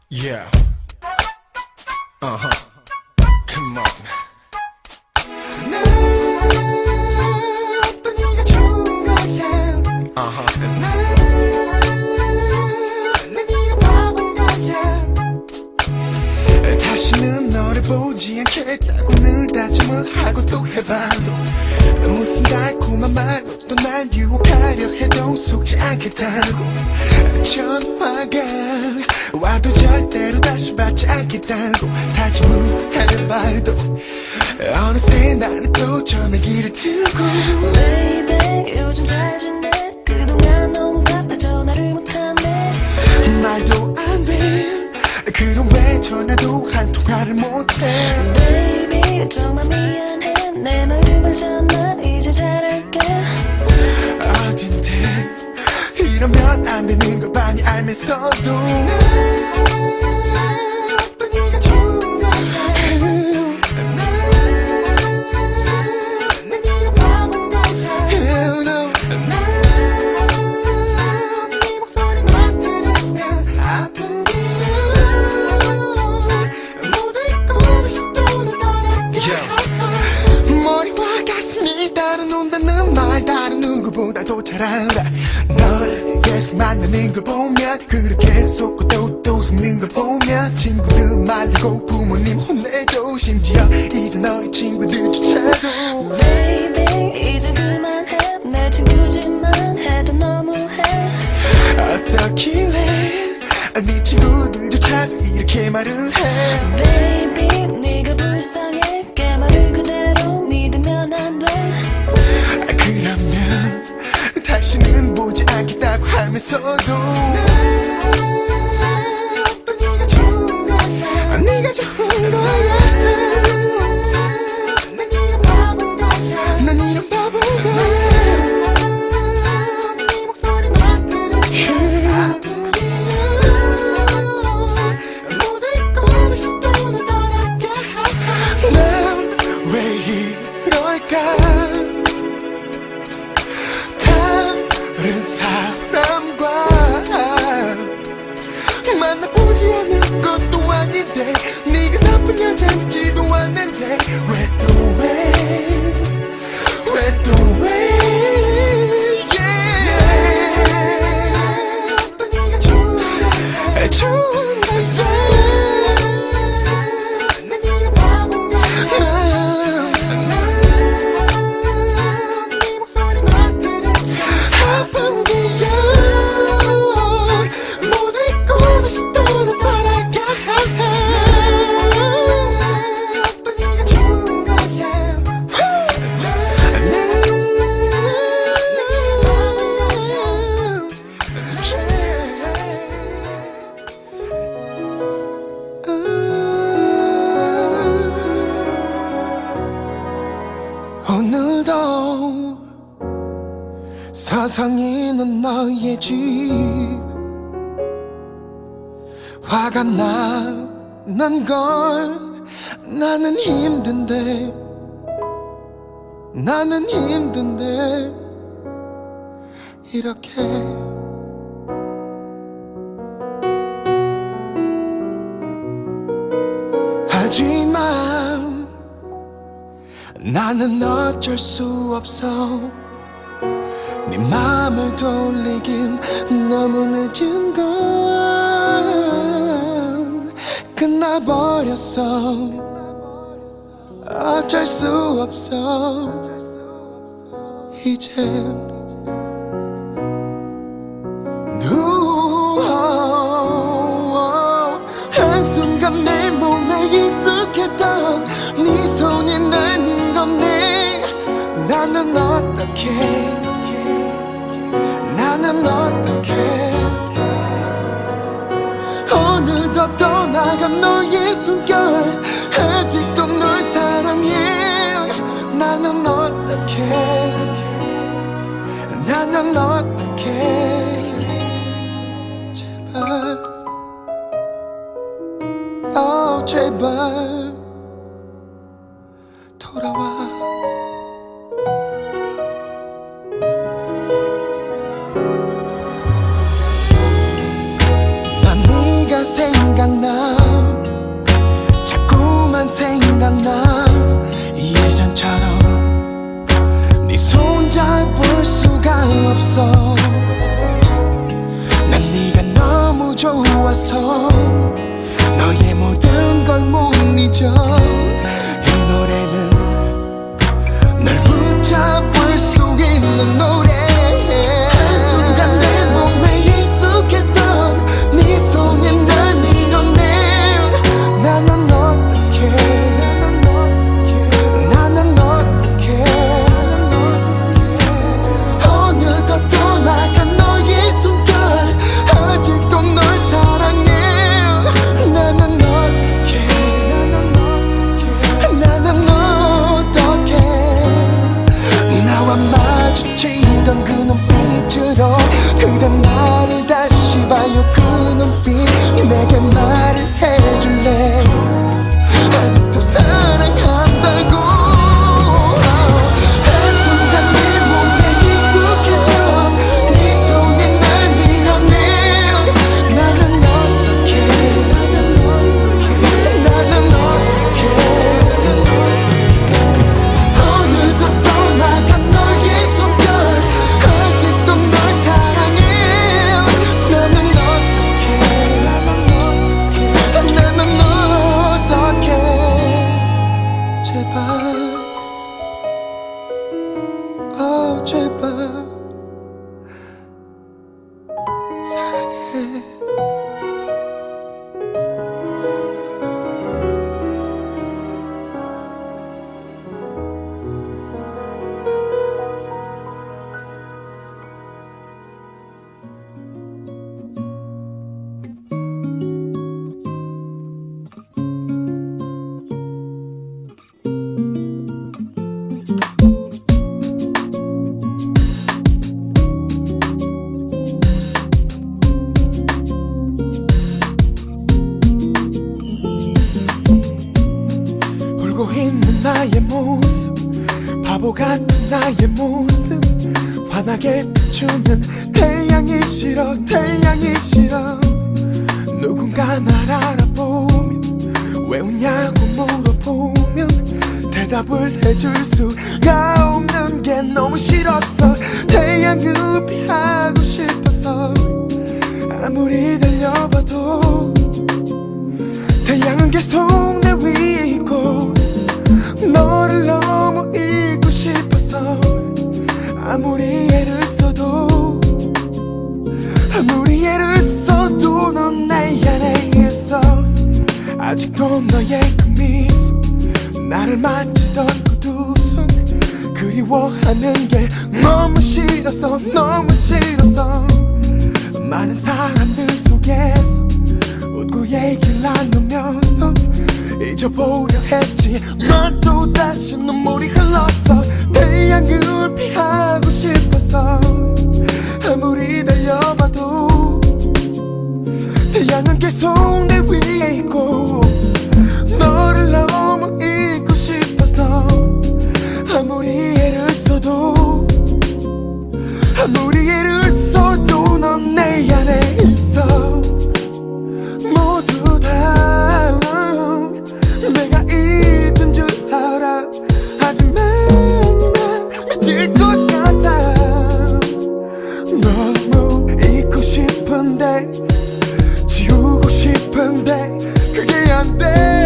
Yeah. Uh-huh. Come on. 난 어떤 네가 좋은 거야. Uh-huh. 난 이런 바본 거야. 다시는 너를 보지 않겠다고 늘 다짐을 하고 또 해봐도 무슨 달콤한 말로 또 날 유혹하려 해도 속지 않겠다고 전화가 와도 절대로 다시 받지 않겠다고 다짐을 해봐도 어느새 나는 또 전화기를 들고 Baby 요즘 잘 지내 그동안 너무 바빠 전화를 못하네 말도 안돼 그럼 왜 전화도 한 통화를 못해 Baby 정말 미안해 내 마음 알잖아 이제 잘할게 어딘데 이러면 안 되는 걸 많이 알면서도 어떤 네가 좋은 거야 난 이런 바본 거야 네 목소리만 들으면 아픈 기억 모두 잊고 다시 또 널 떠날게 머리와 가슴이 다뤄논다는 말 다른 누구보다도 잘 알아 너를 계속 만나는 걸 보면 그렇게 속고 또 웃는 걸 보면 친구들 말리고 부모님 혼내도 심지어 이제 너의 친구들조차도 Baby 이제 그만해 내 친구지만 해도 너무해 어떻길래 네 친구들조차도 이렇게 말을 해 Baby 네가 불쌍해 깨말을 그대로 믿으면 안돼 그러면 다시는 보지 않겠다고 하면서도 어떤 네가 좋은 거야 네가 좋은 거야 난 이런 바본 거야 난 이런 바본 거야 네 목소리만 들으면 아픈 기억 모두 잊고 다시 또 널 떠날게 난 왜 이럴까 다른 사람과 만나보지 않은 것도 아닌데 네가 나쁜 여자인지도 않는데 왜 또 왜 어떤 네가 좋은 거야 난 이런 바본 거야 네 목소리만 들으면 아픈 기억 모두 잊고 다시 또 널 떠날게 어떤 네가 좋은 거야 오늘도 서성이 는 너의 집 화가 나는 걸 나는 힘든데 이렇게 하지만 나는 어쩔 수 없어 네 맘을 돌리긴 너무 늦은 걸 끝나버렸어 어쩔 수 없어 이젠 한순간 내 몸에 익숙했던 네 손이 날 밀어내 나는 어떡해 오늘도 떠나간 너의 숨결 아직도 널 사랑해 나는 어떡해 제발 돌아와 생각나 자꾸만 생각나 예전처럼 네 손잡을 수가 없어 난 네가 너무 좋아서 너의 모든 걸 못 잊어 이 노래는 널 붙잡을 수 있는 노래 한순간 내 몸에 익숙했던 네 손에 날 밀어내 나는 어떡해 나는 어떡해 오늘도 떠나간 너의 숨결 아직도 널 사랑해 나는 어떡해 나는 어떡해 나와 마주치던 그 눈빛으로 그대 나를 다시 봐요 그 눈빛 내게 말을 해줄래 아직도 사랑한다고 한순간 내 몸에 익숙했던 네 손에 날 밀어내 나는 어떡해 나는 어떡해 오늘도 떠나간 너의 숨결 아직도 널 사랑해 나는 어떡해 나는 어떡해 제발 제발 사랑해 울고 있는 나의 모습 바보 같은 나의 모습 환하게 비추는 태양이 싫어 태양이 싫어 누군가 날 알아보면 왜 웃냐고 물어보면 대답을 해줄 수가 없는 게 너무 싫었어 태양을 피하고 싶어서 아무리 달려봐도 태양은 계속 내 위에 있고 너를 너무 잊고 싶어서 아무리 애를 써도 넌 내 안에 있어 아직도 너의 그 미소 나를 만지던 그 두 손 그리워하는 게 너무 싫어서 너무 싫어서 많은 사람들 속에서 웃고 얘기를 나누면서 잊어보려 했지 넌 또다시 눈물이 흘렀어 태양을 피하고 싶어서 아무리 달려봐도 태양은 계속 내 위에 있고 너를 너무 잊고 싶어서 아무리 애를 써도 넌 내 안에 있어 모두 다 내가 잊은 줄 알아 하지만 난 잊을 것 같아 너무 잊고 싶은데 지우고 싶은데 그게 안 돼